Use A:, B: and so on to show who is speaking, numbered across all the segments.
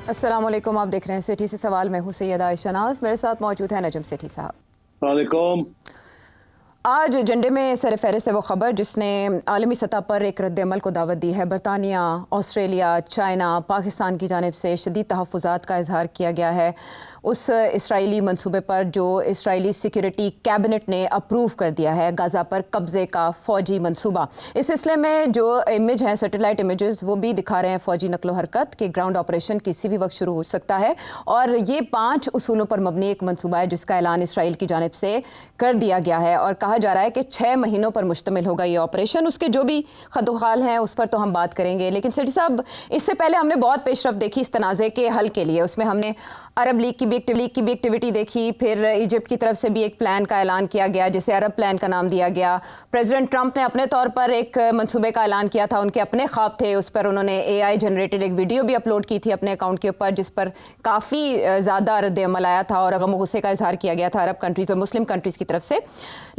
A: अस्सलाम वालेकुम, आप देख रहे हैं सिटी से सवाल। मैं हूं सैयदा शनाज, मेरे साथ मौजूद है नजम सेठी साहब।
B: वालेकुम।
A: आज एजेंडे में सरफहरिस्त है वो ख़बर जिसने आलमी सतह पर एक रद्द-ए-अमल को दावत दी है। बरतानिया, ऑस्ट्रेलिया, चाइना, पाकिस्तान की जानिब से शदीद तहफ़्फ़ुज़ात का इजहार किया गया है उस इसराइली मनसूबे पर जो इसराइली सिक्योरिटी कैबिनेट ने अप्रूव कर दिया है, गाज़ा पर कब्ज़े का फ़ौजी मनसूबा। इस सिलसिले में जो इमेज हैं, सैटेलाइट इमेजेस, वो भी दिखा रहे हैं फ़ौजी नकलो हरकत के ग्राउंड ऑपरेशन किसी भी वक्त शुरू हो सकता है। और ये 5 उसूलों पर मबनी एक मनसूबा है जिसका ऐलान इसराइल की जानिब से कर दिया गया है और कहा जा रहा है कि 6 महीनों पर मुश्तमिल होगा ये ऑपरेशन। उसके जो भी खदोखाल हैं उस पर तो हम बात करेंगे, लेकिन सेठी साहब, इससे पहले हमने बहुत पेशरफ देखी इस तनाज़े के हल के लिए। उसमें हमने अरब लीग की भी एक्टिविटी देखी, फिर इजिप्ट की तरफ से भी एक प्लान का ऐलान किया गया जिसे अरब प्लान का नाम दिया गया। प्रेसिडेंट ट्रंप ने अपने तौर पर एक मनसूबे का ऐलान किया था, उनके अपने ख्वाब थे, उस पर उन्होंने AI जनरेटेड एक वीडियो भी अपलोड की थी अपने अकाउंट के ऊपर जिस पर काफ़ी ज़्यादा रद्द-ए-अमल आया था और गम गुस्से का इजहार किया गया था अरब कंट्रीज़ और मुस्लिम कंट्रीज़ की तरफ से।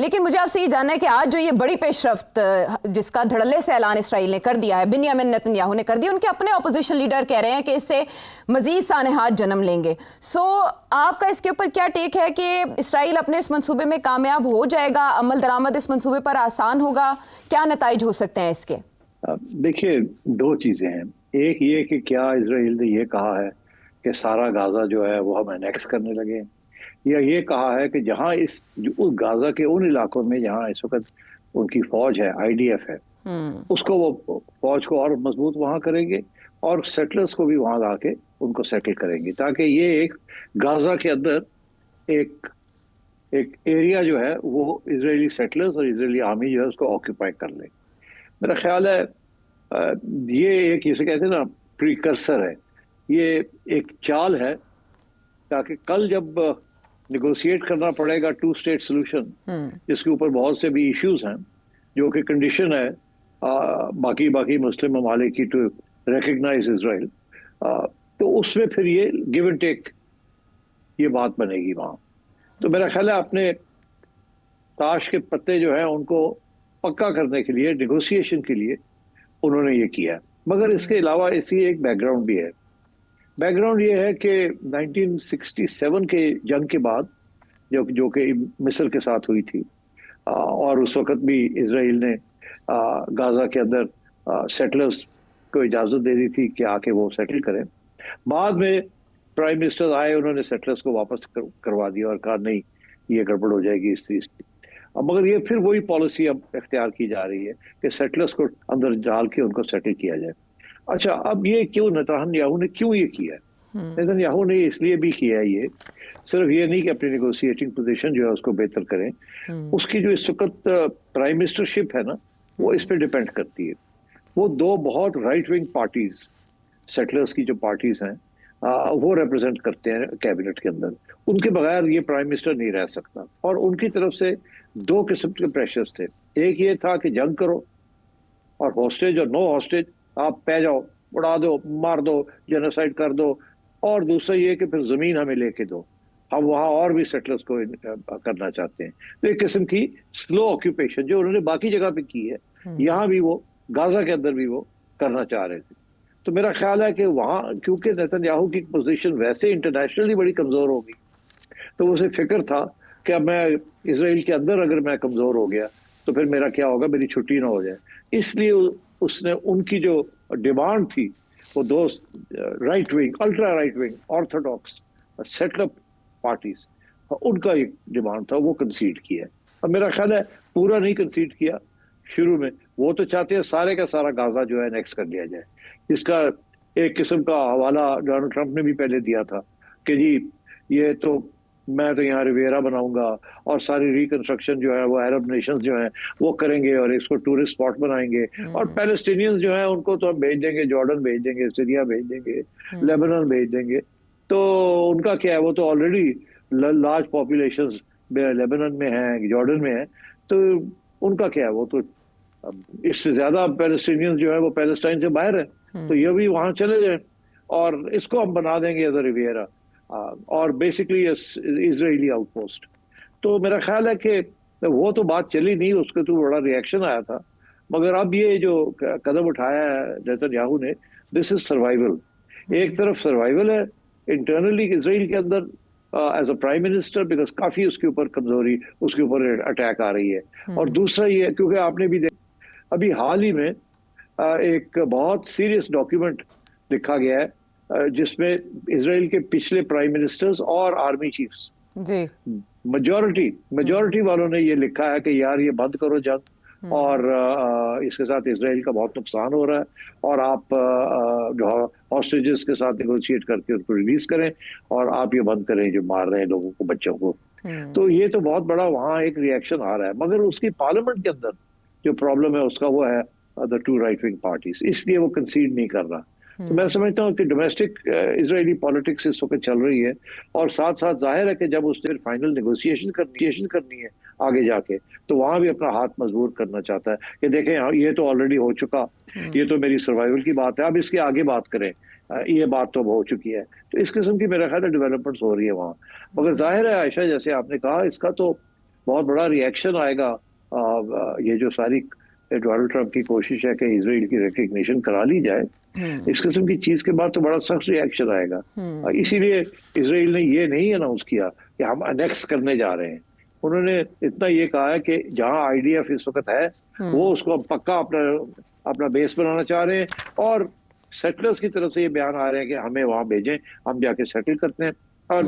A: लेकिन मुझे आपसे ये जानना है कि आज जो ये बड़ी पेशरफ्त जिसका धड़ल्ले से ऐलान इसराइल ने कर दिया है, बिन्यामिन नेतन्याहू ने कर दिया, उनके अपने अपोजिशन लीडर कह रहे हैं कि इससे मजीद सानेहात जन्म लेंगे। सो आपका इसके ऊपर क्या टेक है कि इसराइल अपने इस मंसूबे में कामयाब हो जाएगा, अमल दरामद इस मंसूबे पर आसान होगा, क्या नताइज हो सकते हैं इसके?
B: देखिए, 2 चीजें हैं। एक ये कि क्या इसराइल ने ये कहा है कि सारा गाजा जो है वो हम एनेक्स करने लगे, या ये कहा है कि जहां उस गाजा के उन इलाकों में जहां इस वक्त उनकी फौज है, IDF है, उसको वो फौज को और मजबूत वहां करेंगे और सेटलर्स को भी वहां लाके उनको सेटल करेंगे, ताकि ये एक गाजा के अंदर एक एक एरिया जो है वो इजरायली सेटलर्स और इजरायली आर्मी जो है उसको ऑक्यूपाई कर ले। मेरा ख्याल है ये एक, जिसे कहते हैं ना, प्रीकर्सर है, ये एक चाल है, ताकि कल जब निगोशिएट करना पड़ेगा 2 स्टेट सोल्यूशन, जिसके ऊपर बहुत से भी इश्यूज हैं, जो कि कंडीशन है बाकी मुस्लिम ममालिक की टू रिकग्नाइज इसराइल, तो उसमें फिर ये गिव एंड टेक ये बात बनेगी वहां। तो मेरा ख्याल है अपने ताश के पत्ते जो है उनको पक्का करने के लिए, निगोशिएशन के लिए उन्होंने ये किया। मगर इसके अलावा इसी एक बैकग्राउंड भी है। बैकग्राउंड ये है कि 1967 के जंग के बाद जो कि मिस्र के साथ हुई थी, और उस वक्त भी इसराइल ने गाजा के अंदर सेटलर्स को इजाज़त दे दी थी कि आके वो सेटल करें। बाद में प्राइम मिनिस्टर आए, उन्होंने सेटलर्स को वापस करवा दिया और कहा नहीं, ये गड़बड़ हो जाएगी इस चीज़ की। मगर ये फिर वही पॉलिसी अब इख्तियार की जा रही है कि सेटलर्स को अंदर डाल के उनको सेटल किया जाए। अच्छा, अब ये क्यों नेतन्याहू ने क्यों ये किया है? नेतन्याहू ने इसलिए भी किया है, ये सिर्फ ये नहीं कि अपनी नेगोशिएटिंग पोजीशन जो है उसको बेहतर करें, उसकी जो इस वक्त प्राइम मिनिस्टरशिप है ना, वो इस पर डिपेंड करती है। वो 2 बहुत राइट विंग पार्टीज, सेटलर्स की जो पार्टीज हैं, वो रिप्रेजेंट करते हैं कैबिनेट के अंदर। उनके बगैर ये प्राइम मिनिस्टर नहीं रह सकता, और उनकी तरफ से 2 किस्म के प्रेशर्स थे। एक ये था कि जंग करो और हॉस्टेज और नो हॉस्टेज, आप पै जाओ, उड़ा दो, मार दो, जेनोसाइड कर दो, और दूसरा ये कि फिर जमीन हमें लेके दो, हम वहां और भी सेटलर्स को करना चाहते हैं। तो एक किस्म की स्लो ऑक्यूपेशन जो उन्होंने बाकी जगह पे की है, यहाँ भी वो गाजा के अंदर भी वो करना चाह रहे थे। तो मेरा ख्याल है कि वहां, क्योंकि नेतन्याहू की पोजीशन वैसे इंटरनेशनली बड़ी कमजोर होगी, तो उसे फिक्र था कि अब मैं इसराइल के अंदर अगर मैं कमजोर हो गया तो फिर मेरा क्या होगा, मेरी छुट्टी ना हो जाए। इसलिए उसने उनकी जो डिमांड थी, वो 2 right wing, ultra right wing, orthodox settler parties, उनका एक डिमांड था, वो कंसीड किया। और मेरा ख्याल है पूरा नहीं कंसीड किया शुरू में। वो तो चाहते हैं सारे का सारा गाजा जो है नेक्स्ट कर लिया जाए। इसका एक किस्म का हवाला डोनाल्ड ट्रंप ने भी पहले दिया था कि जी ये तो मैं तो यहाँ रिवेरा बनाऊंगा और सारी रिकंस्ट्रक्शन जो है वो अरब नेशंस जो है वो करेंगे और इसको टूरिस्ट स्पॉट बनाएंगे, और पैलेस्टीनियंस जो है उनको तो हम भेज देंगे, जॉर्डन भेज देंगे, सीरिया भेज देंगे, लेबनान भेज देंगे। तो उनका क्या है, वो तो ऑलरेडी लार्ज पॉपुलेशन लेबनान में है, जॉर्डन में है, तो उनका क्या है, वो तो इससे ज्यादा पैलेस्टीनियंस जो है वो पैलेस्टाइन से बाहर है, तो ये भी वहां चले जाए और इसको हम बना देंगे एज अ रिवियरा और बेसिकली इजरायली आउटपोस्ट। तो मेरा ख्याल है कि वो तो बात चली नहीं, उसके तो बड़ा रिएक्शन आया था। मगर अब ये जो कदम उठाया है नेतन्याहू ने, दिस इज सर्वाइवल। एक तरफ सर्वाइवल है इंटरनली इसराइल के अंदर as a prime minister, because काफी उसके ऊपर कमजोरी, उसके ऊपर अटैक आ रही है। और दूसरा ये, क्योंकि आपने भी देखा अभी हाल ही में एक बहुत सीरियस डॉक्यूमेंट लिखा गया है जिसमें इसराइल के पिछले प्राइम मिनिस्टर्स और आर्मी चीफ्स,
A: जी,
B: मेजॉरिटी वालों ने ये लिखा है कि यार ये बंद करो जंग, और इसके साथ इसराइल का बहुत नुकसान हो रहा है, और आप जो हॉस्टेजेस के साथ नेगोशिएट करके उनको रिलीज करें, और आप ये बंद करें जो मार रहे हैं लोगों को, बच्चों को। तो ये तो बहुत बड़ा वहाँ एक रिएक्शन आ रहा है, मगर उसकी पार्लियामेंट के अंदर जो प्रॉब्लम है उसका वो है the two right wing parties, इसलिए वो कंसीड नहीं कर रहा। तो मैं समझता हूँ कि डोमेस्टिक इजरायली पॉलिटिक्स इस वक्त चल रही है, और साथ साथ जाहिर है कि जब उसने फाइनल नेगोशिएशन करनी है आगे जाके, तो वहां भी अपना हाथ मजबूत करना चाहता है कि देखें ये तो ऑलरेडी हो चुका, ये तो मेरी सर्वाइवल की बात है, अब इसके आगे बात करें, ये बात तो हो चुकी है। तो इस किस्म की मेरा ख्याल है डेवलपमेंट्स हो रही है वहाँ। मगर जाहिर है आयशा, जैसे आपने कहा, इसका तो बहुत बड़ा रिएक्शन आएगा। ये जो सारी डोनाल्ड ट्रंप की कोशिश है कि इसराइल की रिकग्निशन करा ली जाए, इस किस्म की चीज के बाद तो बड़ा सख्त रिएक्शन आएगा। इसीलिए इसराइल ने ये नहीं अनाउंस किया कि हम अनेक्स करने जा रहे हैं। उन्होंने इतना ये कहा है कि जहां आईडीएफ इस वक्त है वो उसको पक्का अपना बेस बनाना चाह रहे हैं, और सेटलर्स की तरफ से ये बयान आ रहे हैं कि हमें वहां भेजें, हम जाके सेटल करते हैं, और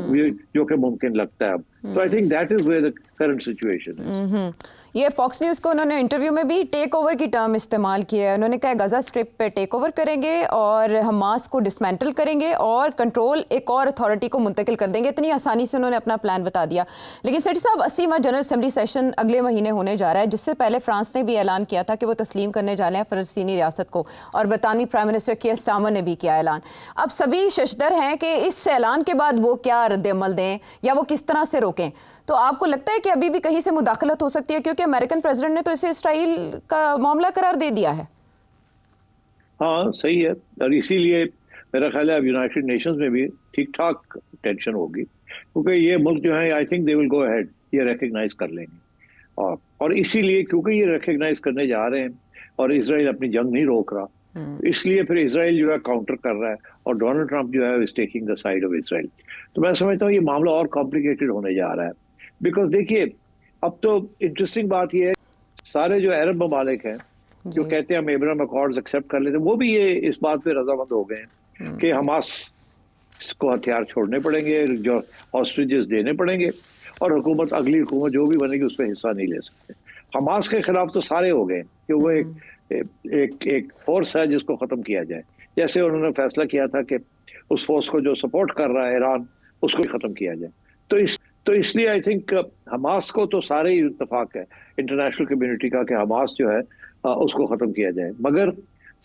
B: जो कि मुमकिन लगता है अब। तो I think that is where the current situation है।
A: ये फॉक्स न्यूज़ को उन्होंने इंटरव्यू में भी टेक ओवर की टर्म इस्तेमाल किया है। उन्होंने कहा गजा स्ट्रिप पे टेक ओवर करेंगे और हमास को डिसमेंटल करेंगे और कंट्रोल एक और अथॉरिटी को मुंतकिल कर देंगे। इतनी आसानी से उन्होंने अपना प्लान बता दिया। लेकिन सेठी साहब, 80वां जनरल असेंबली सेशन अगले महीने होने जा रहा है, जिससे पहले फ्रांस ने भी ऐलान किया था कि वो तस्लीम करने जा रहे हैं फ़लस्तीनी रियासत को, और बरतानवी प्राइम मिनिस्टर कीयर स्टारमर ने भी किया ऐलान। अब सभी शशदर हैं कि इस ऐलान के बाद वो क्या रद्द-ए-अमल दें या वो किस तरह से रोकें। तो आपको लगता है कि अभी भी कहीं से मुदाखलत हो सकती है, क्योंकि अमेरिकन प्रेसिडेंट ने तो इसे इसराइल का मामला करार दे दिया है?
B: हाँ, सही है, और इसीलिए मेरा ख्याल है अब यूनाइटेड नेशंस में भी ठीक ठाक टेंशन होगी, क्योंकि ये मुल्क जो है I think they will go ahead, ये रिकग्नाइज कर लेंगे। और इसीलिए क्योंकि ये रिकग्नाइज करने जा रहे हैं और इसराइल अपनी जंग नहीं रोक रहा, इसलिए फिर इसराइल जो है काउंटर कर रहा है, और डोनाल्ड ट्रंप जो है is taking the side of Israel. तो मैं समझता हूँ ये मामला और कॉम्प्लिकेटेड होने जा रहा है, बिकॉज देखिए अब तो इंटरेस्टिंग बात यह है, सारे जो अरब ममालिक हैं जो कहते हैं हम एब्राहम अकॉर्ड्स एक्सेप्ट कर लेते हैं, वो भी ये इस बात पे रजामंद हो गए हैं कि हमास को हथियार छोड़ने पड़ेंगे, जो हॉस्टेजेस देने पड़ेंगे, और हुकूमत, अगली हुकूमत जो भी बनेगी उसमें हिस्सा नहीं ले सकते। हमास के खिलाफ तो सारे हो गए कि वो एक फोर्स है जिसको खत्म किया जाए। जैसे उन्होंने फैसला किया था कि उस फोर्स को जो सपोर्ट कर रहा है ईरान, उसको खत्म किया जाए। तो इसलिए आई थिंक हमास को तो सारे ही इत्तेफाक है इंटरनेशनल कम्युनिटी का कि हमास जो है उसको खत्म किया जाए। मगर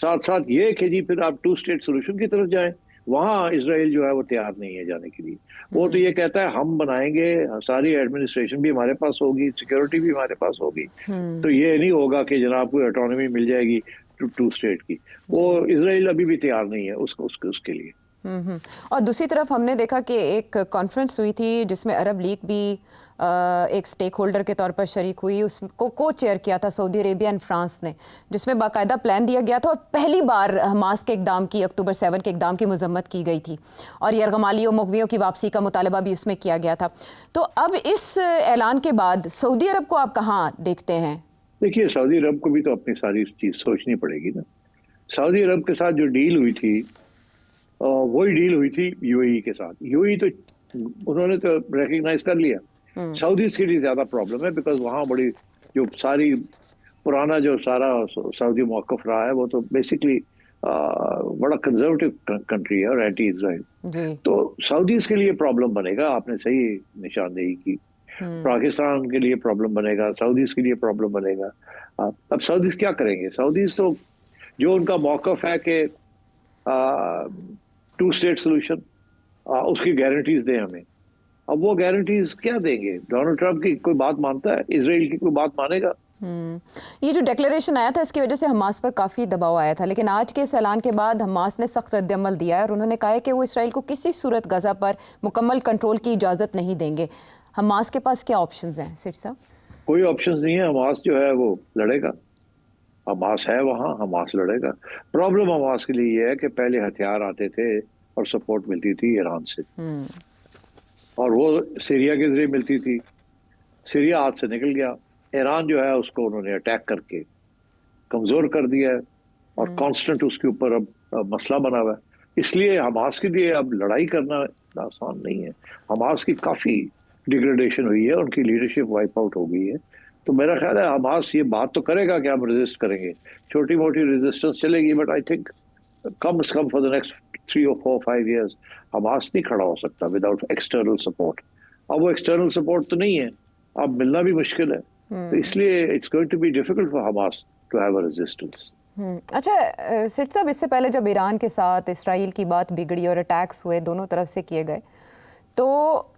B: साथ साथ ये कि जी फिर आप टू स्टेट सोल्यूशन की तरफ जाएं, वहां इसराइल जो है वो तैयार नहीं है जाने के लिए। वो तो ये कहता है हम बनाएंगे, सारी एडमिनिस्ट्रेशन भी हमारे पास होगी, सिक्योरिटी भी हमारे पास होगी, तो ये नहीं होगा कि जनाब को ऑटोनॉमी मिल जाएगी टू स्टेट की। वो इसराइल अभी भी तैयार नहीं है उसके लिए।
A: और दूसरी तरफ हमने देखा कि एक कॉन्फ्रेंस हुई थी जिसमें अरब लीग भी एक स्टेक होल्डर के तौर पर शरीक हुई, उसको को चेयर किया था सऊदी अरेबिया एंड फ्रांस ने, जिसमें बाकायदा प्लान दिया गया था और पहली बार हमास के इकदाम की, अक्टूबर 7 के इकदाम की मजम्मत की गई थी, और यरगमाली और मुगवियों की वापसी का मुतालबा भी उसमें किया गया था। तो अब इस ऐलान के बाद सऊदी अरब को आप कहाँ देखते हैं?
B: देखिए, सऊदी अरब को भी तो अपनी सारी चीज सोचनी पड़ेगी ना। सऊदी अरब के साथ जो डील हुई थी वही डील हुई थी यूएई के साथ। यूएई तो उन्होंने तो रिकग्नाइज कर लिया, सऊदीज के लिए ज्यादा प्रॉब्लम है, बिकॉज वहाँ बड़ी जो सारी पुराना जो सारा सऊदी मौकफ रहा है वो तो बेसिकली बड़ा कंजर्वेटिव कंट्री है और एंटी इसराइल। तो सऊदीज के लिए प्रॉब्लम बनेगा, आपने सही निशानदेही की। पाकिस्तान के लिए प्रॉब्लम बनेगा, सऊदीज के लिए प्रॉब्लम बनेगा। अब सऊदीज क्या करेंगे? सऊदीज तो जो उनका मौकफ है कि टू स्टेट सोल्यूशन, उसकी गारंटीज दें हमें। अब वो गारंटीज क्या देंगे? डोनाल्ड ट्रंप की कोई बात मानता है? इजराइल की कोई बात मानेगा?
A: ये जो डिक्लेरेशन आया था इसकी वजह से हमास पर काफ़ी दबाव आया था, लेकिन आज के इस ऐलान के बाद हमास ने सख्त रद्द-ए-अमल दिया है और उन्होंने कहा है कि वो इसराइल को किसी सूरत गजा पर मुकम्मल कंट्रोल की इजाज़त नहीं देंगे। हमास के पास क्या ऑप्शंस हैं सेठ साहब?
B: कोई ऑप्शंस नहीं है। हमास जो है वो लड़ेगा, हमास है वहाँ, हमास लड़ेगा। प्रॉब्लम हमास के लिए ये है कि पहले हथियार आते थे और सपोर्ट मिलती थी ईरान से, और वो सीरिया के जरिए मिलती थी। सीरिया हाथ से निकल गया, ईरान जो है उसको उन्होंने अटैक करके कमजोर कर दिया है, और कांस्टेंट उसके ऊपर अब मसला बना हुआ है। इसलिए हमास के लिए अब लड़ाई करना आसान नहीं है। हमास की काफी डिग्रेडेशन हुई है, उनकी लीडरशिप वाइप आउट हो गई है। तो मेरा ख्याल है हमास ये बात तो करेगा कि हम रेजिस्ट करेंगे, छोटी मोटी रेजिस्टेंस चलेगी, बट आई थिंक कम से come for the next 3 or 4 5 years Hamas नहीं खड़ा हो सकता विदाउट एक्सटर्नल सपोर्ट। अब वो एक्सटर्नल सपोर्ट तो नहीं है, अब मिलना भी मुश्किल है, तो इसलिए it's going to be difficult for Hamas to have a resistance.
A: अच्छा सिट साहब, इससे पहले जब ईरान के साथ इसराइल की बात बिगड़ी और अटैक्स हुए दोनों तरफ से किए गए, तो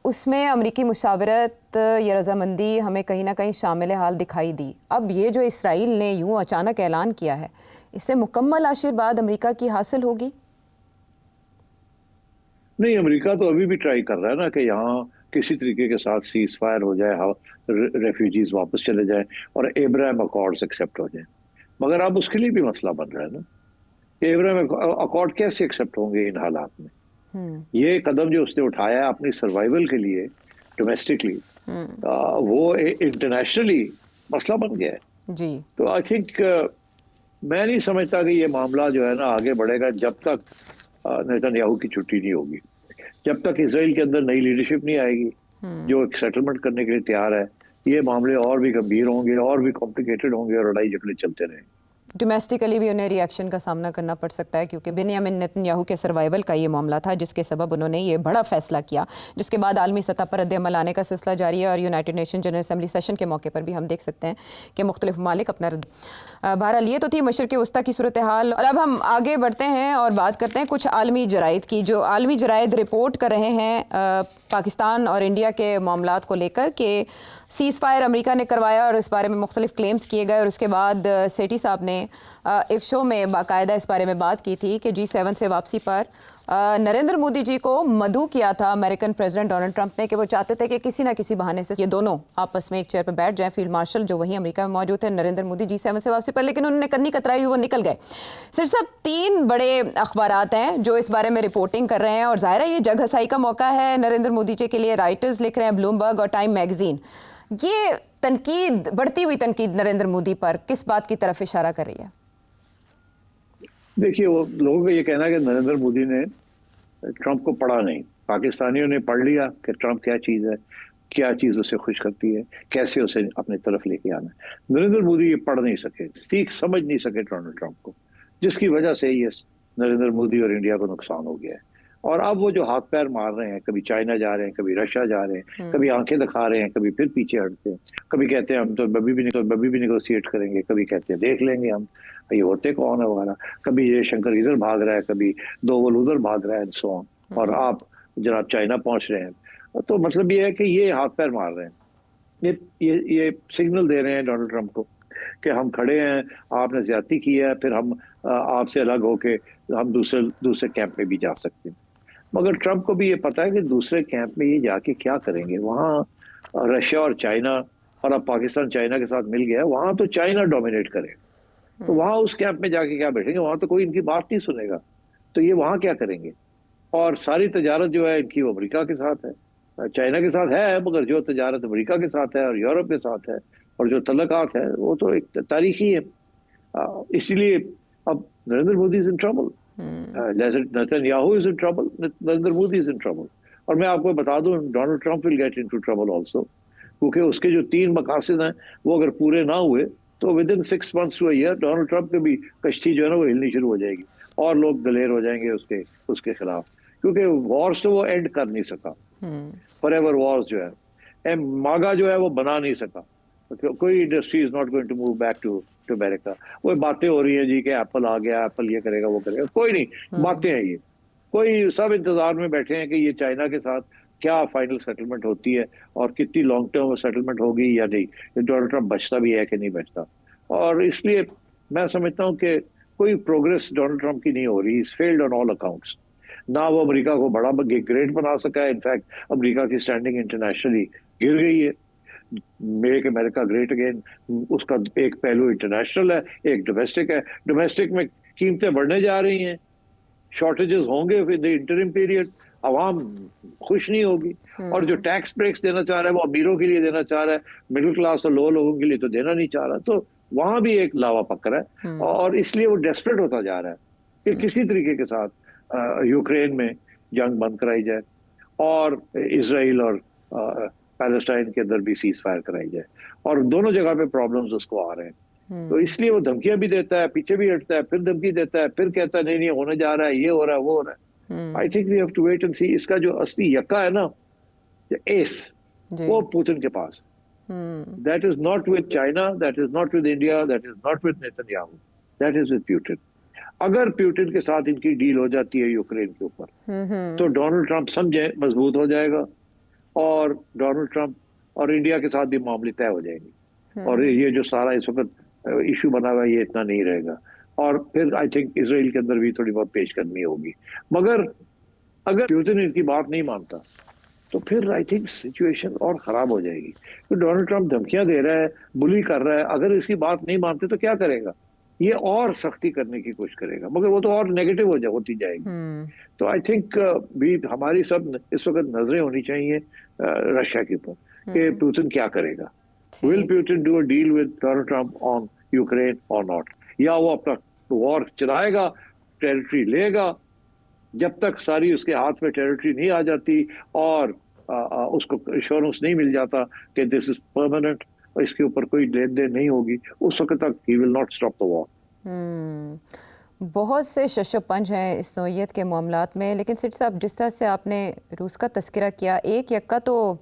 A: उसमें अमरीकी मुशावरत या रजामंदी हमें कहीं ना कहीं शामिल हाल दिखाई दी। अब ये जो इसराइल ने यूं अचानक ऐलान किया है, इससे मुकम्मल आशीर्वाद अमरीका की हासिल होगी?
B: नहीं, अमेरिका तो अभी भी ट्राई कर रहा है ना कि यहाँ किसी तरीके के साथ सीज फायर हो जाए, रेफ्यूजीज वापस चले जाए और एब्राहम अकॉर्ड्स एक्सेप्ट हो जाए। मगर अब उसके लिए भी मसला बन रहा है ना कि एब्राहम अकॉर्ड कैसे एक्सेप्ट होंगे इन हालात में। ये कदम जो उसने उठाया अपनी सर्वाइवल के लिए डोमेस्टिकली, वो इंटरनेशनली मसला बन गया है
A: जी।
B: तो आई थिंक मैं नहीं समझता कि ये मामला जो है ना आगे बढ़ेगा जब तक नेतन्याहू की छुट्टी नहीं होगी, जब तक इसराइल के अंदर नई लीडरशिप नहीं आएगी जो एक सेटलमेंट करने के लिए तैयार है। ये मामले और भी गंभीर होंगे, और भी कॉम्प्लिकेटेड होंगे, और लड़ाई झगड़े चलते रहेंगे।
A: डोमेस्टिकली भी उन्हें रिएक्शन का सामना करना पड़ सकता है, क्योंकि बेंयामिन नेतन्याहू के सर्वाइवल का ये मामला था जिसके सबब उन्होंने ये बड़ा फैसला किया, जिसके बाद आलमी सतह पर रद्द-ए-अमल आने का सिलसिला जारी है। और United nation general assembly session के मौके पर भी हम देख सकते हैं कि मुख्तलिफ ममालिक अपना बहरहाल ये तो थी मशरिक़ वस्ता की सूरत हाल। और अब हम आगे बढ़ते हैं और बात करते हैं कुछ आलमी जराइद की, जो आलमी जराइद रिपोर्ट कर रहे हैं पाकिस्तान और इंडिया के मामलात को लेकर कि सीज़ फायर अमेरिका ने करवाया और इस बारे में मुख्तलिफ क्लेम्स किए गए। और उसके बाद सेठी साहब ने एक शो में बाकायदा इस बारे में बात की थी कि G7 से वापसी पर नरेंद्र मोदी जी को मदऊ किया था अमेरिकन प्रेसिडेंट डोनाल्ड ट्रंप ने, कि वो चाहते थे कि किसी ना किसी बहाने से ये दोनों आपस में एक चेयर पर बैठ जाएं। फील्ड मार्शल जो वहीं अमेरिका में मौजूद थे, नरेंद्र मोदी G7 से वापसी पर, लेकिन उन्होंने कन्नी कतराई, वो निकल गए। सिर्फ सब 3 बड़े अखबारात हैं जो इस बारे में रिपोर्टिंग कर रहे हैं, और ज़ाहिर है ये जग हसाई का मौका है नरेंद्र मोदी जी के लिए। राइटर्स लिख रहे हैं, ब्लूमबर्ग और टाइम मैगजीन। ये तनकीद, बढ़ती हुई तनकीद नरेंद्र मोदी पर किस बात की तरफ इशारा कर रही है?
B: देखिए, वो लोगों का ये कहना है कि नरेंद्र मोदी ने ट्रंप को पढ़ा नहीं, पाकिस्तानियों ने पढ़ लिया कि ट्रंप क्या चीज़ है, क्या चीज़ उसे खुश करती है, कैसे उसे अपनी तरफ लेके आना है। नरेंद्र मोदी ये पढ़ नहीं सके, सीख समझ नहीं सके डोनाल्ड ट्रंप को, जिसकी वजह से ये नरेंद्र मोदी और इंडिया को नुकसान हो गया है। और अब वो जो हाथ पैर मार रहे हैं, कभी चाइना जा रहे हैं, कभी रशिया जा रहे हैं, कभी आंखें दिखा रहे हैं, कभी फिर पीछे हटते हैं, कभी कहते हैं हम तो बभी भी निगोशिएट करेंगे, कभी कहते हैं देख लेंगे हम, ये होते कौन है वगैरह, कभी ये शंकर इधर भाग रहा है, कभी दोवल उधर भाग रहा है, एंड सो ऑन। और आप जनाब चाइना पहुंच रहे हैं। तो मतलब ये है कि ये हाथ पैर मार रहे हैं, ये सिग्नल दे रहे हैं डोनाल्ड ट्रंप को कि हम खड़े हैं, आपने ज्यादती की है, फिर हम आपसे अलग होके हम दूसरे कैंप में भी जा सकते हैं। मगर ट्रंप को भी ये पता है कि दूसरे कैंप में ये जाके क्या करेंगे, वहाँ रशिया और चाइना, और अब पाकिस्तान चाइना के साथ मिल गया, वहाँ तो चाइना डोमिनेट करेगा, तो वहाँ उस कैंप में जाके क्या बैठेंगे, वहाँ तो कोई इनकी बात नहीं सुनेगा, तो ये वहाँ क्या करेंगे। और सारी तजारत जो है इनकी वो अमेरिका के साथ है, चाइना के साथ है, मगर जो तजारत अमेरिका के साथ है और यूरोप के साथ है, और जो तल्लकात है वो तो एक तारीखी है। इसलिए अब Narendra Modi is in trouble, Netanyahu is in trouble, Narendra Modi is in trouble. और मैं आपको बता दूं, Donald Trump will get into trouble also, क्योंकि उसके जो 3 मकासद हैं वो अगर पूरे ना हुए तो within 6 months to a year Donald Trump की भी कश्ती जो है ना वो हिलनी शुरू हो जाएगी, और लोग दलेर हो जाएंगे उसके खिलाफ, क्योंकि वॉर्स तो वो एंड कर नहीं सका, फॉरएवर वॉर्स जो है मागा जो है वो बना नहीं सका, कोई industry is not going to move back to America. वो बातें हो रही है जी कि एप्पल आ गया, एप्पल ये करेगा वो करेगा, कोई नहीं, बातें हैं ये, कोई सब इंतजार में बैठे हैं कि ये चाइना के साथ क्या फाइनल सेटलमेंट होती है और कितनी लॉन्ग टर्म सेटलमेंट होगी या नहीं, डोनाल्ड ट्रंप बचता भी है कि नहीं बचता। और इसलिए मैं समझता हूँ कि कोई प्रोग्रेस डोनाल्ड ट्रंप की नहीं हो रही, is failed on all accounts. ना वो अमेरिका को बड़ा ग्रेट बना सका है, इनफैक्ट अमेरिका की स्टैंडिंग इंटरनेशनली गिर गई है। मेक अमेरिका ग्रेट अगेन, उसका एक पहलू इंटरनेशनल है, एक डोमेस्टिक है। डोमेस्टिक में कीमतें बढ़ने जा रही हैं, शॉर्टेजेस होंगे विद द इंटरिम पीरियड, आवाम खुश नहीं होगी। और जो टैक्स ब्रेक्स देना चाह रहा है वो अमीरों के लिए देना चाह रहा है, मिडिल क्लास और लो लोगों के लिए तो देना नहीं चाह रहा। तो वहां भी एक लावा पक रहा है और इसलिए वो डेस्परेट होता जा रहा है कि किसी तरीके के साथ यूक्रेन में जंग बंद कराई जाए और इसराइल और पैलेस्टाइन के अंदर भी सीज फायर कराई जाए। और दोनों जगह पे प्रॉब्लम्स उसको आ रहे हैं, तो इसलिए वो धमकियां भी देता है, पीछे भी हटता है, फिर धमकी देता है, फिर कहता है नहीं नहीं होने जा रहा है, ये हो रहा है, वो हो रहा है। I think we have to wait and see. इसका जो असली यक्का है ना, एस, वो पुतिन के पास। That is not with China, that is not with India, that is not with Netanyahu, that is with Putin. अगर पुतिन के साथ इनकी डील हो जाती है यूक्रेन के ऊपर तो डोनाल्ड ट्रंप समझे मजबूत हो जाएगा और डोनाल्ड ट्रंप और इंडिया के साथ भी मामले तय हो जाएंगे और ये जो सारा इस वक्त इशू बना हुआ है ये इतना नहीं रहेगा। और फिर आई थिंक इसराइल के अंदर भी थोड़ी बहुत पेशकदमी होगी। मगर अगर पुतिन इनकी बात नहीं मानता तो फिर आई थिंक सिचुएशन और खराब हो जाएगी। तो डोनाल्ड ट्रंप धमकियां दे रहा है, बुली कर रहा है, अगर इसकी बात नहीं मानते तो क्या करेगा? ये और सख्ती करने की कोशिश करेगा, मगर वो तो और नेगेटिव होती जाएगी। तो आई थिंक भी हमारी सब इस वक्त नजरें होनी चाहिए रशिया के ऊपर कि पुतिन क्या करेगा। Will Putin do a deal with Donald Trump on Ukraine और नॉट, या वो अपना वॉर चलाएगा, टेरिटरी लेगा, जब तक सारी उसके हाथ में टेरिटरी नहीं आ जाती और उसको इंश्योरेंस नहीं मिल जाता कि दिस इज परमानेंट और इसके ऊपर कोई लेन देन नहीं होगी, उस वक्त तक he will not stop the war.
A: बहुत से शशपंज हैं इस नौइयत के मामलात में, लेकिन सिट साहब जिस तरह से आपने रूस का तस्करा किया, एक यक्का तो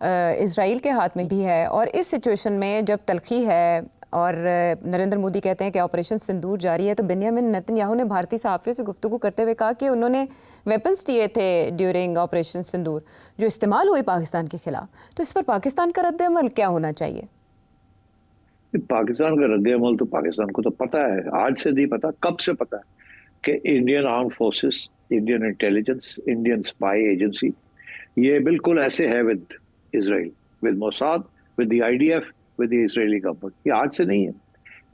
A: इज़राइल के हाथ में भी है। और इस सिचुएशन में जब तलखी है और नरेंद्र मोदी कहते हैं कि ऑपरेशन सिंदूर जारी है, तो बेंजामिन नेतन्याहू ने भारतीय सहाफ़ियों से गुफ्तगू करते हुए कहा कि उन्होंने वेपन्स दिए थे ड्यूरिंग ऑपरेशन सिंदूर जो इस्तेमाल हुए पाकिस्तान के खिलाफ। तो इस पर पाकिस्तान का रद्द-ए-अमल क्या होना चाहिए?
B: पाकिस्तान का रद्द-ए-अमल तो पाकिस्तान को तो पता है, आज से नहीं पता, कब से पता है कि Indian arm forces, Indian intelligence, Indian spy agency ये बिल्कुल ऐसे है with Israel, with Mossad, with the IDF, with the Israeli government. ये आज से नहीं है।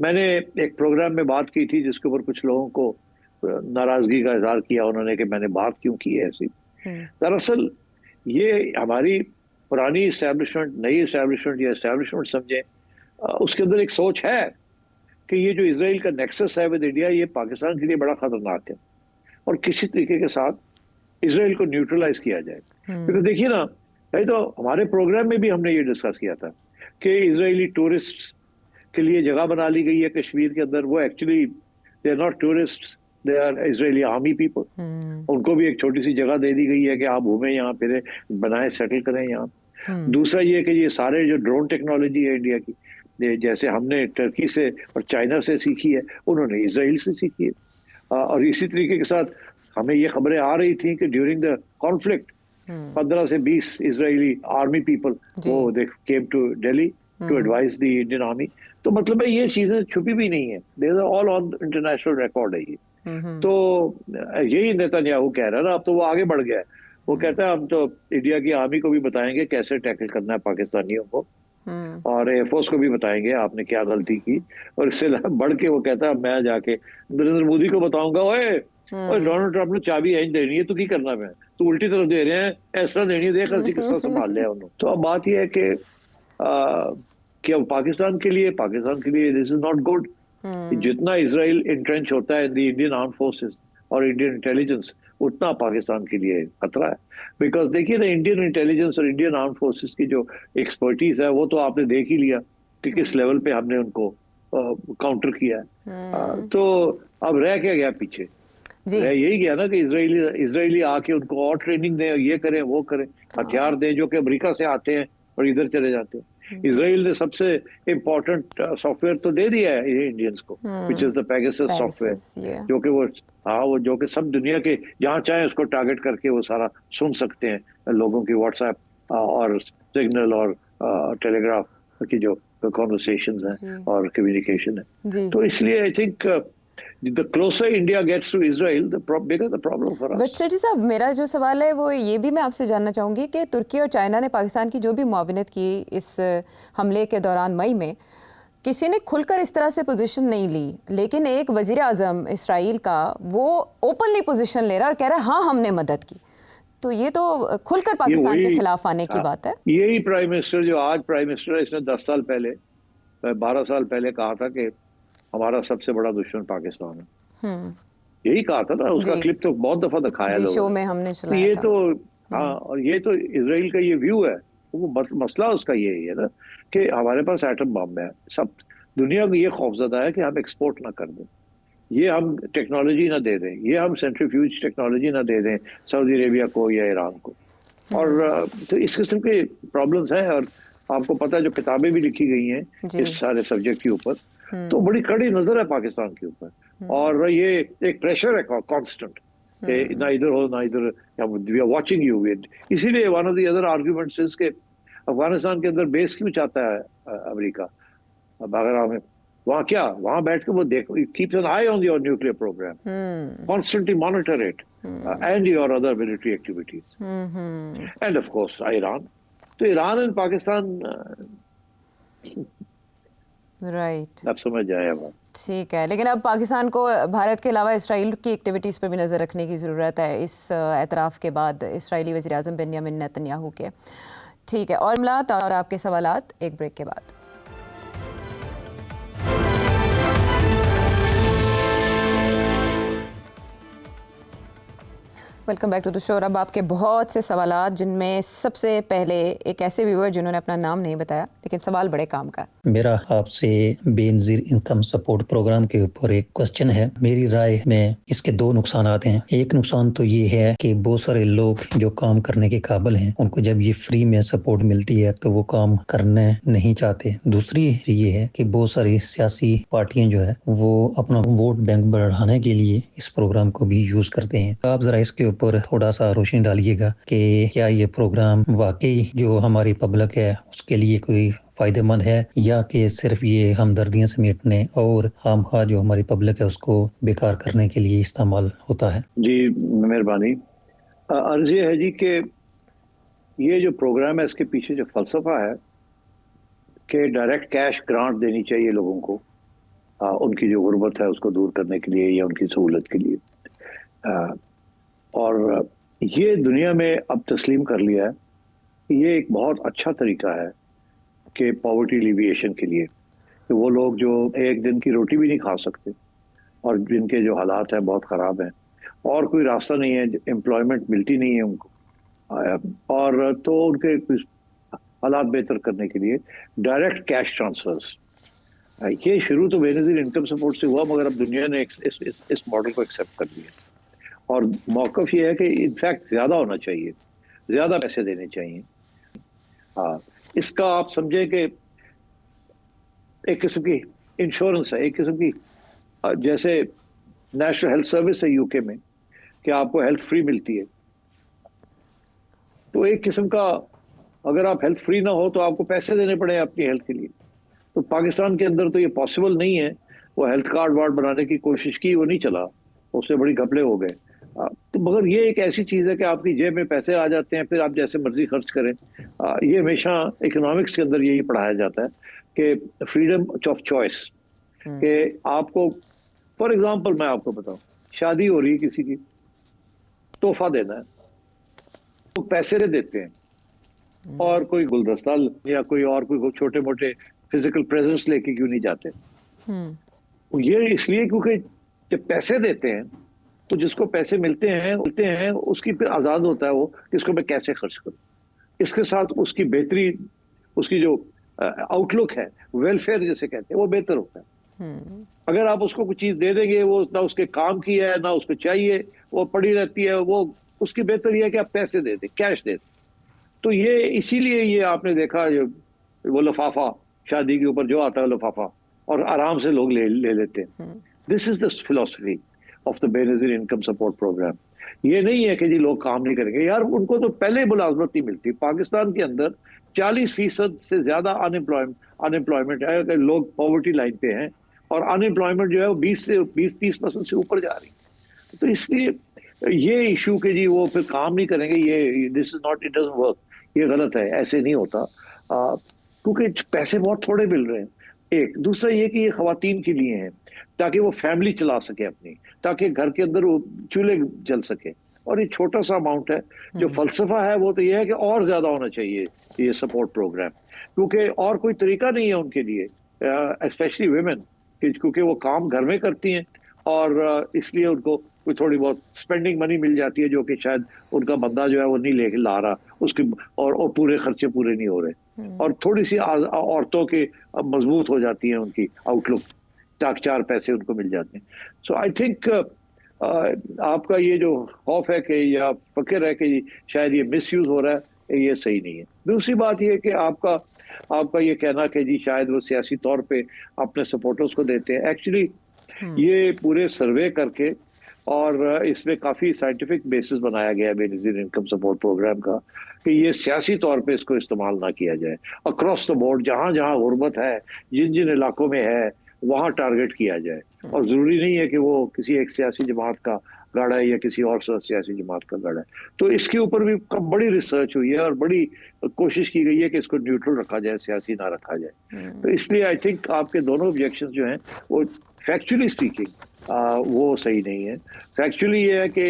B: मैंने एक प्रोग्राम में बात की थी जिसके ऊपर कुछ लोगों को नाराजगी का इजहार किया उन्होंने कि मैंने बात क्यों की है ऐसी। दरअसल ये हमारी पुरानी इस्टेब्लिशमेंट, नई इस्टेब्लिशमेंट या इस्टेब्लिशमेंट समझे, उसके अंदर एक सोच है कि ये जो इसराइल का नेक्सस है विद इंडिया, ये पाकिस्तान के लिए बड़ा खतरनाक है और किसी तरीके के साथ इसराइल को न्यूट्रलाइज किया जाए। क्योंकि देखिए ना, तो हमारे प्रोग्राम में भी हमने ये डिस्कस किया था कि इजरायली टूरिस्ट के लिए जगह बना ली गई है कश्मीर के अंदर। वो actually they are not tourist, they are Israeli army people. उनको भी एक छोटी सी जगह दे दी गई है कि आप घूमें यहाँ, फिर बनाए, सेटल करें यहाँ। दूसरा ये कि ये सारे जो ड्रोन टेक्नोलॉजी है इंडिया की, जैसे हमने टर्की से और चाइना से सीखी है, उन्होंने इसराइल से सीखी है। और इसी तरीके के साथ हमें ये खबरें आ रही थी कि ड्यूरिंग द कॉन्फ्लिक्ट 15 से 20 इजरायली आर्मी पीपल वो they came to Delhi to advise the Indian army. तो मतलब है ये चीजें छुपी भी नहीं है, they are all on international record है ये। तो यही नेतन्याहू कह रहा है ना, अब तो वो आगे बढ़ गया है। वो कहता है हम तो इंडिया की आर्मी को भी बताएंगे कैसे टैकल करना है पाकिस्तानियों को, और एयरफोर्स को भी बताएंगे आपने क्या गलती की। और इससे बढ़ के वो कहता है मैं जाके नरेंद्र मोदी को बताऊंगा, ओए डोनाल्ड ट्रंप ने चाबी इंज देनी है, तो की करना मैं, तो उल्टी तरफ दे रहे हैं, इस तरह देनी है, देख रहा किस संभाल लिया उन्होंने। तो अब बात यह है कि अब पाकिस्तान के लिए दिस इज नॉट गुड। जितना इसराइल इंट्रेंच होता है in the Indian arm forces और इंडियन इंटेलिजेंस, उतना पाकिस्तान के लिए खतरा है। बिकॉज देखिए ना, इंडियन इंटेलिजेंस और इंडियन आर्म फोर्सेस की जो एक्सपर्टीज है वो तो आपने देख ही लिया कि किस लेवल पे हमने उनको काउंटर किया है। तो अब रह क्या गया पीछे? यही गया ना कि इजरायली आके उनको और ट्रेनिंग दें, ये करें वो करें, हथियार दें जो कि अमेरिका से आते हैं और इधर चले जाते हैं। इजराइल ने सबसे इम्पोर्टेंट सॉफ्टवेयर तो दे दिया है ये इंडियंस को, which is the Pegasus software, जो कि वो जो कि सब दुनिया के जहाँ चाहे उसको टारगेट करके वो सारा सुन सकते हैं लोगों की व्हाट्सएप और सिग्नल और टेलीग्राफ की जो कॉन्वर्सेशंस हैं और कम्युनिकेशन है। तो इसलिए I think the closer India gets to Israel, the bigger the problem for us.
A: But Sethi साहब, मेरा जो सवाल है वो ये भी मैं आपसे जानना चाहूँगी कि तुर्की और चाइना ने पाकिस्तान की जो भी मुआवनत की इस हमले के दौरान मई में, किसी ने खुलकर इस तरह से पोजीशन नहीं ली, लेकिन एक वजीर आज़म इसराइल का वो ओपनली पोजीशन ले रहा है और कह रहा है हाँ हमने मदद की। तो ये तो खुलकर पाकिस्तान के खिलाफ आने की बात है।
B: यही प्राइम मिनिस्टर जो आज प्राइम मिनिस्टर है, इसने 10 साल पहले 12 साल पहले कहा था कि हमारा सबसे बड़ा दुश्मन पाकिस्तान है। यही कहा था ना, उसका क्लिप तो बहुत दफा दिखाया लोगों
A: शो में हमने चलाया
B: ये
A: था।
B: तो हाँ, और ये तो इसराइल का ये व्यू है। वो मसला उसका ये है ना कि हमारे पास एटम बम है, सब दुनिया को ये खौफजदा है कि हम एक्सपोर्ट ना कर दें, ये हम टेक्नोलॉजी ना दे दें, ये हम सेंट्रीफ्यूज टेक्नोलॉजी ना दे दें सऊदी अरेबिया को या ईरान को। और तो इस किस्म के प्रॉब्लम्स हैं। और आपको पता है जो किताबें भी लिखी गई हैं इस सारे सब्जेक्ट के ऊपर, तो बड़ी कड़ी नजर है पाकिस्तान के ऊपर। और ये एक प्रेशर है कांस्टेंट, ना इधर हो ना इधर, वी आर वाचिंग यू। इसीलिए one of the other arguments is के अफगानिस्तान के अंदर बेस क्यों चाहता है अमेरिका बागरा में? वहाँ क्या, वहाँ बैठ के वो देखो, keep an eye on your nuclear programme, constantly monitor it and your other military activities, and of course Iran. तो ईरान एंड पाकिस्तान
A: राइट
B: आप समझ जाए बात।
A: ठीक है, लेकिन अब पाकिस्तान को भारत के अलावा इसराइल की एक्टिविटीज़ पर भी नज़र रखने की ज़रूरत है इस एतराफ़ के बाद इसराइली वज़ीर आज़म बेंयामिन नेतन्याहू के। ठीक है, और मामलात और आपके सवालात एक ब्रेक के बाद। Welcome back to the show. अब आपके बहुत से सवालात, जिनमें सबसे पहले एक ऐसे व्यूअर जिन्होंने अपना नाम नहीं बताया लेकिन सवाल बड़े काम का है।
C: मेरा आपसे बेनज़ीर इनकम सपोर्ट प्रोग्राम के ऊपर एक क्वेश्चन है। मेरी राय में इसके दो नुकसान हैं। एक नुकसान तो ये है कि बहुत सारे लोग जो काम करने के काबिल हैं, उनको जब ये फ्री में सपोर्ट मिलती है तो वो काम करने नहीं चाहते। दूसरी ये है कि बहुत सारी सियासी पार्टियां जो है वो अपना वोट बैंक बढ़ाने के लिए इस प्रोग्राम को भी यूज करते हैं। आप जरा इसके ऊपर थोड़ा सा रोशनी डालिएगा कि क्या ये प्रोग्राम वाकई जो हमारी पब्लिक है उसके लिए कोई फायदेमंद है, या कि सिर्फ ये हमदर्दियां समेटने और खामखा जो हमारी पब्लिक है उसको बेकार करने के लिए इस्तेमाल होता है।
B: जी मेहरबानी। अर्ज ये है जी कि ये जो प्रोग्राम है इसके पीछे जो फलसफा है कि डायरेक्ट कैश ग्रांट देनी चाहिए लोगों को, उनकी जो गुर्बत है उसको दूर करने के लिए या उनकी सहूलत के लिए। और ये दुनिया में अब तस्लीम कर लिया है कि ये एक बहुत अच्छा तरीका है कि पॉवर्टी एलिविएशन के लिए, कि वो लोग जो एक दिन की रोटी भी नहीं खा सकते और जिनके जो हालात हैं बहुत ख़राब हैं और कोई रास्ता नहीं है, एम्प्लॉयमेंट मिलती नहीं है उनको, और तो उनके हालात बेहतर करने के लिए डायरेक्ट कैश ट्रांसफर्स, ये शुरू तो बेनज़ीर इनकम सपोर्ट से हुआ, मगर अब दुनिया ने इस मॉडल को एक्सेप्ट कर लिया। और मौक़िफ़ ये है कि इनफैक्ट ज़्यादा होना चाहिए, ज़्यादा पैसे देने चाहिए। हाँ, इसका आप समझे कि एक किस्म की इंश्योरेंस है, एक किस्म की जैसे नेशनल हेल्थ सर्विस है यूके में कि आपको हेल्थ फ्री मिलती है, तो एक किस्म का अगर आप हेल्थ फ्री ना हो तो आपको पैसे देने पड़े अपनी हेल्थ के लिए। तो पाकिस्तान के अंदर तो ये पॉसिबल नहीं है। वो हेल्थ कार्ड वार्ड बनाने की कोशिश की, वो नहीं चला, उससे बड़ी घपले हो गए। तो मगर ये एक ऐसी चीज़ है कि आपकी जेब में पैसे आ जाते हैं, फिर आप जैसे मर्जी खर्च करें। ये हमेशा इकोनॉमिक्स के अंदर यही पढ़ाया जाता है कि फ्रीडम ऑफ चॉइस, कि आपको फॉर एग्जांपल मैं आपको बताऊं, शादी हो रही है किसी की, तोहफा देना है तो पैसे दे देते हैं और कोई गुलदस्ता या कोई और कोई छोटे मोटे फिजिकल प्रेजेंस लेके क्यों नहीं जाते? ये इसलिए क्योंकि जब पैसे देते हैं तो जिसको पैसे मिलते हैं उसकी फिर आज़ाद होता है वो कि इसको मैं कैसे खर्च करूं। इसके साथ उसकी बेहतरी, उसकी जो आउटलुक है, वेलफेयर जिसे कहते हैं, वो बेहतर होता है। अगर आप उसको कुछ चीज़ दे देंगे, वो ना उसके काम की है ना उसको चाहिए, वो पड़ी रहती है, वो उसकी बेहतर ये है कि आप पैसे दे दें, कैश दे दें। तो ये इसीलिए ये आपने देखा जो वो लिफाफा शादी के ऊपर जो आता है लिफाफा, और आराम से लोग ले लेते हैं। This is the philosophy of the Benazir income support programme. ये नहीं है कि जी लोग काम नहीं करेंगे, यार उनको तो पहले मुलाजमत नहीं मिलती। पाकिस्तान के अंदर 40% से ज्यादा अनएम्प्लॉयमेंट है, लोग पॉवर्टी लाइन पे हैं, और अनएम्प्लॉयमेंट जो है वो 20-30% से ऊपर जा रही है। तो इसलिए ये इशू के जी वो फिर काम नहीं करेंगे, ये this is not, it doesn't work, ये गलत है, ऐसे नहीं होता। क्योंकि पैसे बहुत थोड़े मिल रहे हैं। एक दूसरा ये कि ये खवातीन के लिए हैं ताकि वो फैमिली चला सके अपनी, ताकि घर के अंदर वो चूल्हे जल सके। और ये छोटा सा अमाउंट है। जो फलसफा है वो तो ये है कि और ज्यादा होना चाहिए ये सपोर्ट प्रोग्राम, क्योंकि और कोई तरीका नहीं है उनके लिए, स्पेशली वुमेन, क्योंकि वो काम घर में करती हैं और इसलिए उनको कोई थोड़ी बहुत स्पेंडिंग मनी मिल जाती है जो कि शायद उनका बंदा जो है वो नहीं लेके ला रहा उसके, और पूरे खर्चे पूरे नहीं हो रहे। और थोड़ी सी औरतों के मजबूत हो जाती है उनकी आउटलुक, ताकि 4 पैसे उनको मिल जाते हैं। सो आई थिंक आपका ये जो खौफ है कि या फक्र है कि शायद ये मिसयूज हो रहा है, ये सही नहीं है। दूसरी बात ये है कि आपका ये कहना कि जी शायद वो सियासी तौर पे अपने सपोर्टर्स को देते हैं, एक्चुअली ये पूरे सर्वे करके और इसमें काफी साइंटिफिक बेसिस बनाया गया है बेनजीर इनकम सपोर्ट प्रोग्राम का, कि ये सियासी तौर पे इसको इस्तेमाल ना किया जाए। अक्रॉस द बोर्ड जहां जहां गुर्बत है, जिन जिन इलाकों में है, वहां टारगेट किया जाए। और जरूरी नहीं है कि वो किसी एक सियासी जमात का गाड़ा है या किसी और सियासी जमात का गाड़ा है। तो इसके ऊपर भी बड़ी रिसर्च हुई है और बड़ी कोशिश की गई है कि इसको न्यूट्रल रखा जाए, सियासी ना रखा जाए। तो इसलिए आई थिंक आपके दोनों ऑब्जेक्शंस जो हैं वो फैक्चुअली स्पीकिंग वो सही नहीं है। फैक्चुअली ये है कि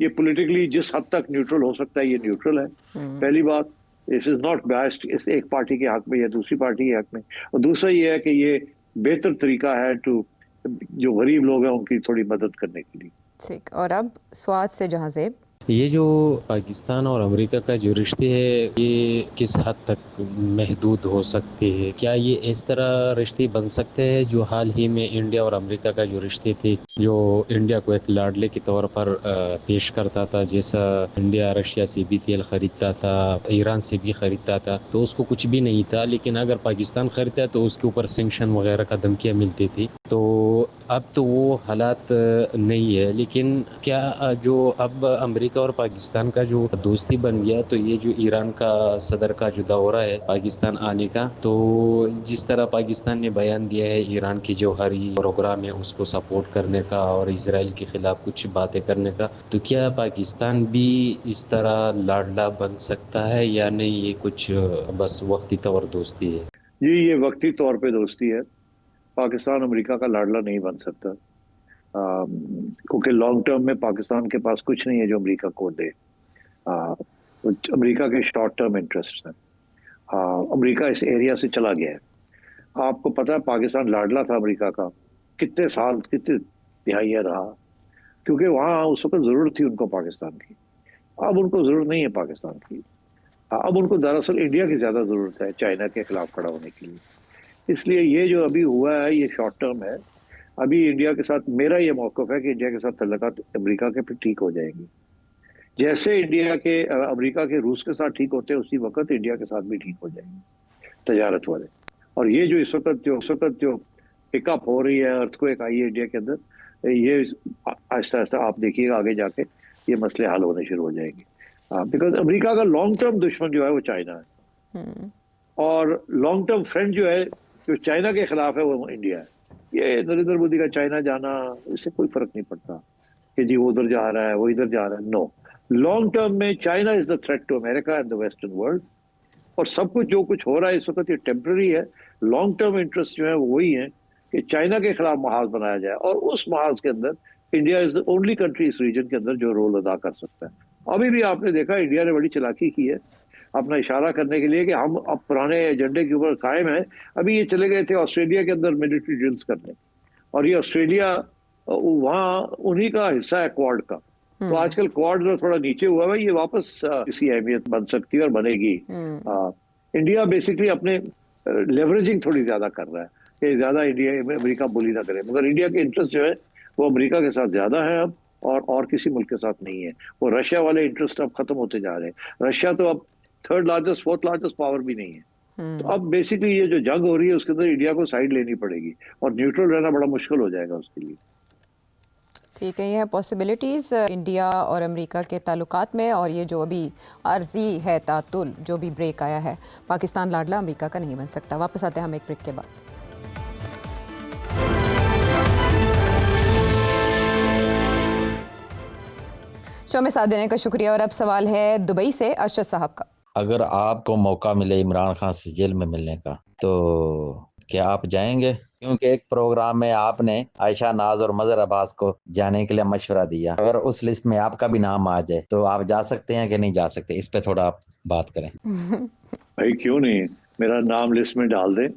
B: ये पॉलिटिकली जिस हद तक न्यूट्रल हो सकता है ये न्यूट्रल है, पहली बात। दिस इज नॉट बायस्ड इस एक पार्टी के हक में या दूसरी पार्टी के हक में। और दूसरा ये है कि ये बेहतर तरीका है जो गरीब लोग हैं उनकी थोड़ी मदद करने के लिए।
A: ठीक, और अब स्वाद से जहाँ जेब,
D: ये जो पाकिस्तान और अमेरिका का जो रिश्ते है ये किस हद तक महदूद हो सकते हैं? क्या ये इस तरह रिश्ते बन सकते हैं जो हाल ही में इंडिया और अमेरिका का जो रिश्ते थे, जो इंडिया को एक लाडले के तौर पर पेश करता था, जैसा इंडिया रशिया से भी तेल खरीदता था, ईरान से भी खरीदता था, तो उसको कुछ भी नहीं था, लेकिन अगर पाकिस्तान खरीदता है तो उसके ऊपर सैंक्शन वगैरह का धमकियाँ मिलती थी। तो अब तो वो हालात नहीं है, लेकिन क्या जो अब अमेरिका और पाकिस्तान का जो दोस्ती बन गया, तो ये जो ईरान का सदर का जो दौरा है पाकिस्तान आने का, तो जिस तरह पाकिस्तान ने बयान दिया है ईरान की जो हरी प्रोग्राम है उसको सपोर्ट करने का और इजराइल के खिलाफ कुछ बातें करने का, तो क्या पाकिस्तान भी इस तरह लाडला बन सकता है या नहीं? ये कुछ बस वक्ती तौर दोस्ती है?
B: जी, ये वक्ती तौर पे दोस्ती है। पाकिस्तान अमेरिका का लाडला नहीं बन सकता, क्योंकि लॉन्ग टर्म में पाकिस्तान के पास कुछ नहीं है जो अमेरिका को दे। अमेरिका के शॉर्ट टर्म इंटरेस्ट हैं। अमेरिका इस एरिया से चला गया है। आपको पता है पाकिस्तान लाडला था अमेरिका का, कितने साल, कितने दिहाइयाँ रहा, क्योंकि वहाँ उस वक्त ज़रूरत थी उनको पाकिस्तान की। अब उनको ज़रूरत नहीं है पाकिस्तान की। अब उनको दरअसल इंडिया की ज़्यादा ज़रूरत है चाइना के खिलाफ खड़ा होने के लिए। इसलिए ये जो अभी हुआ है ये शॉर्ट टर्म है। अभी इंडिया के साथ मेरा ये मौक़िफ़ है कि इंडिया के साथ तल्लुकात अमेरिका के फिर ठीक हो जाएंगे। जैसे इंडिया के अमेरिका के रूस के साथ ठीक होते हैं, उसी वक्त इंडिया के साथ भी ठीक हो जाएंगे तजारत वाले। और ये जो इस वक्त जो पिकअप हो रही है, अर्थक्वेक आई है इंडिया के अंदर, ये आहिस्ता आहिस्ता आप देखिएगा आगे जाके ये मसले हल होने शुरू हो जाएंगे। बिकॉज अमेरिका का लॉन्ग टर्म दुश्मन जो है वो चाइना है, और लॉन्ग टर्म फ्रेंड जो है जो चाइना के खिलाफ है वो इंडिया है। ये नरेंद्र मोदी का चाइना जाना, इससे कोई फर्क नहीं पड़ता कि जी वो उधर जा रहा है वो इधर जा रहा है। नो, लॉन्ग टर्म में China is the threat to America and the western world. और सब कुछ जो कुछ हो रहा है इस वक्त ये टेम्पररी है। लॉन्ग टर्म इंटरेस्ट जो है वो वही है कि चाइना के खिलाफ महाज बनाया जाए, और उस महाज के अंदर India is the only country इस रीजन के अंदर जो रोल अदा कर सकता है। अभी भी आपने देखा इंडिया ने बड़ी चालाकी की है अपना इशारा करने के लिए कि हम अब पुराने एजेंडे के ऊपर कायम हैं। अभी ये चले गए थे ऑस्ट्रेलिया के अंदर मिलिट्री ड्रिल्स करने, और ये ऑस्ट्रेलिया वहाँ उन्हीं का हिस्सा है क्वाड का। तो आजकल क्वाड जो थोड़ा नीचे हुआ है, ये वापस इसकी अहमियत बन सकती है और बनेगी। इंडिया बेसिकली अपने लेवरेजिंग थोड़ी ज्यादा कर रहा है कि ज्यादा इंडिया अमेरिका बुली ना करे, मगर इंडिया के इंटरेस्ट जो है वो अमेरिका के साथ ज्यादा है अब, और किसी मुल्क के साथ नहीं है। वो रशिया वाले इंटरेस्ट अब खत्म होते जा रहे हैं। रशिया तो अब 3rd largest 4th largest power भी नहीं है। तो अब बेसिकली ये जो जंग हो रही है उसके अंदर इंडिया को साइड लेनी पड़ेगी, और न्यूट्रल रहना बड़ा मुश्किल हो जाएगा उसके लिए।
A: ठीक है, ये है पॉसिबिलिटीज़ इंडिया और अमेरिका के ताल्लुकात में। और ये जो अभी आर्जी है तातुल जो भी ब्रेक आया है, पाकिस्तान लाडला अमेरिका का नहीं बन सकता। वापस आते हैं हम एक ब्रेक के बाद। शो में साथ देने का शुक्रिया। और अब सवाल है दुबई से अरशद साहब का।
E: अगर आपको मौका मिले इमरान खान से जेल में मिलने का, तो कि आप जाएंगे? क्योंकि एक प्रोग्राम में आपने आयशा नाज और मजहर अब्बास को जाने के लिए मशवरा दिया, अगर उस लिस्ट में आपका भी नाम आ जाए तो आप जा सकते हैं कि नहीं जा सकते? इस पे थोड़ा आप बात करें।
B: भाई क्यों नहीं, मेरा नाम लिस्ट में डाल दें,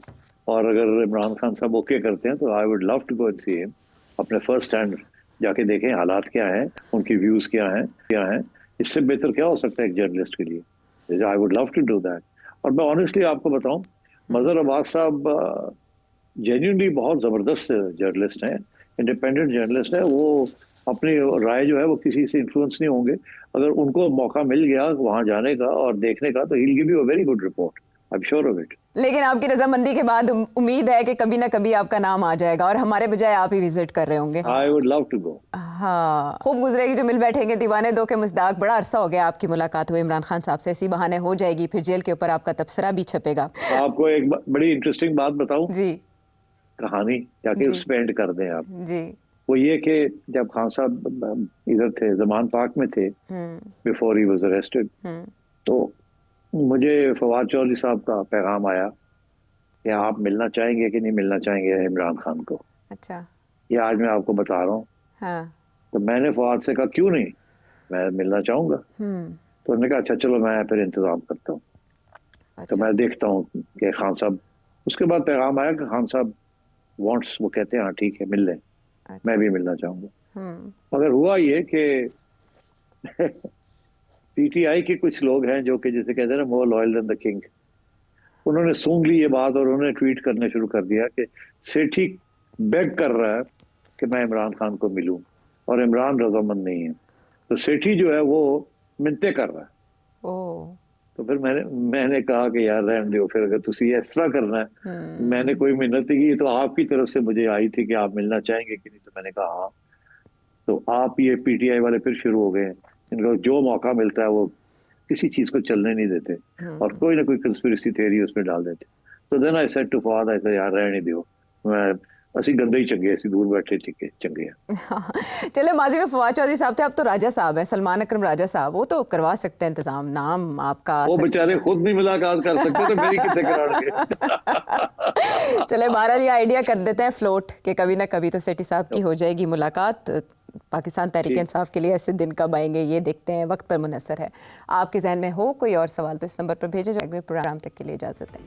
B: और अगर इमरान खान साहब ओके करते हैं तो I would love to go and see him, अपने फर्स्ट हैंड जाके देखें हालात क्या हैं, उनकी व्यूज क्या हैं। इससे बेहतर क्या हो सकता है एक जर्नलिस्ट के लिए? I would love to do that. और मैं ऑनेस्टली आपको बताऊं, मजहर अब्बास साहब जेन्युइनली बहुत ज़बरदस्त जर्नलिस्ट हैं, इंडिपेंडेंट जर्नलिस्ट है। वो अपनी राय जो है वो किसी से इन्फ्लुएंस नहीं होंगे। अगर उनको मौका मिल गया वहां जाने का और देखने का तो he will give you a very good report, I am sure of it.
A: लेकिन आपकी रजामंदी के बाद उम्मीद है कि कभी ना कभी आपका नाम आ जाएगा और हमारे बजाय आप ही विजिट कर रहे होंगे।
B: I would love to go.
A: हाँ, खूब गुजरेगी जो मिल बैठेंगे दीवाने दो के मुस्ताक। बड़ा अरसा हो गया आपकी मुलाकात हुई इमरान खान साहब से, इसी बहाने हो जाएगी, फिर जेल के ऊपर आपका तबसरा भी छपेगा।
B: आपको एक बड़ी इंटरेस्टिंग बात बताऊं,
A: जी
B: कहानी जाके उस पे एंड कर दें आप।
A: जी।
B: वो ये कि जब खान साहब इधर थे, जमान पार्क में थे, बिफोर ही वाज अरेस्टेड, तो मुझे फवाद चौधरी साहब का पैगाम आया कि आप मिलना चाहेंगे कि नहीं मिलना चाहेंगे इमरान खान को।
A: अच्छा।
B: ये आज मैं आपको बता रहा हूँ।
A: हाँ।
B: तो मैंने फवाद से कहा क्यों नहीं, मैं मिलना चाहूंगा। तो उन्होंने कहा अच्छा चलो मैं फिर इंतजाम करता हूँ। तो मैं देखता हूँ कि खान साहब, उसके बाद पैगाम आया कि खान साहब वांट्स, वो कहते हैं हाँ ठीक है मिल लें। मैं भी मिलना चाहूंगा। मगर हुआ ये कि पीटीआई के कुछ लोग हैं जो कि जैसे कहते हैं ना more loyal than the king, उन्होंने सूंघ ली ये बात और उन्होंने ट्वीट करने शुरू कर दिया कि सेठी बेग कर रहा है कि मैं इमरान खान को मिलूं और इमरान रजामंद नहीं है। तो सेठी जो है वो मिन्नतें कर रहा है। तो फिर मैंने कहा कि यार रहने दो, फिर अगर तुसी इस तरह करना है, मैंने कोई मिन्नत की तो आपकी तरफ से मुझे आई थी कि आप मिलना चाहेंगे कि नहीं, तो मैंने कहा हाँ। तो आप ये पीटीआई वाले फिर शुरू हो गए, इनको जो मौका मिलता है वो किसी चीज को चलने नहीं देते और कोई ना कोई कंस्पिरेसी थ्योरी उसमें डाल देते। तो then I said to Fawad, I said यार रहने दो, मैं ਅਸੀਂ गंदे ही चंगे, ऐसी दूर बैठे चंगे हैं।
A: चले, माजी में फवाद चौधरी साहब थे, अब तो राजा साहब है, सलमान अकरम राजा साहब, वो तो करवा सकते हैं इंतजाम, नाम आपका।
B: वो बेचारे खुद नहीं मुलाकात कर सकते तो मेरी कितने कराएंगे।
A: चले, बहरहाल ये आइडिया कर देते हैं फ्लोट कि कभी ना कभी तो सेठी साहब की हो जाएगी मुलाकात। पाकिस्तान तहरीक इंसाफ के लिए ऐसे दिन कब आएंगे ये देखते हैं, वक्त पर मुनहसर है। आपके जहन में हो कोई और सवाल तो इस नंबर पर भेजे। जो अगले प्रोग्राम तक के लिए इजाज़त है।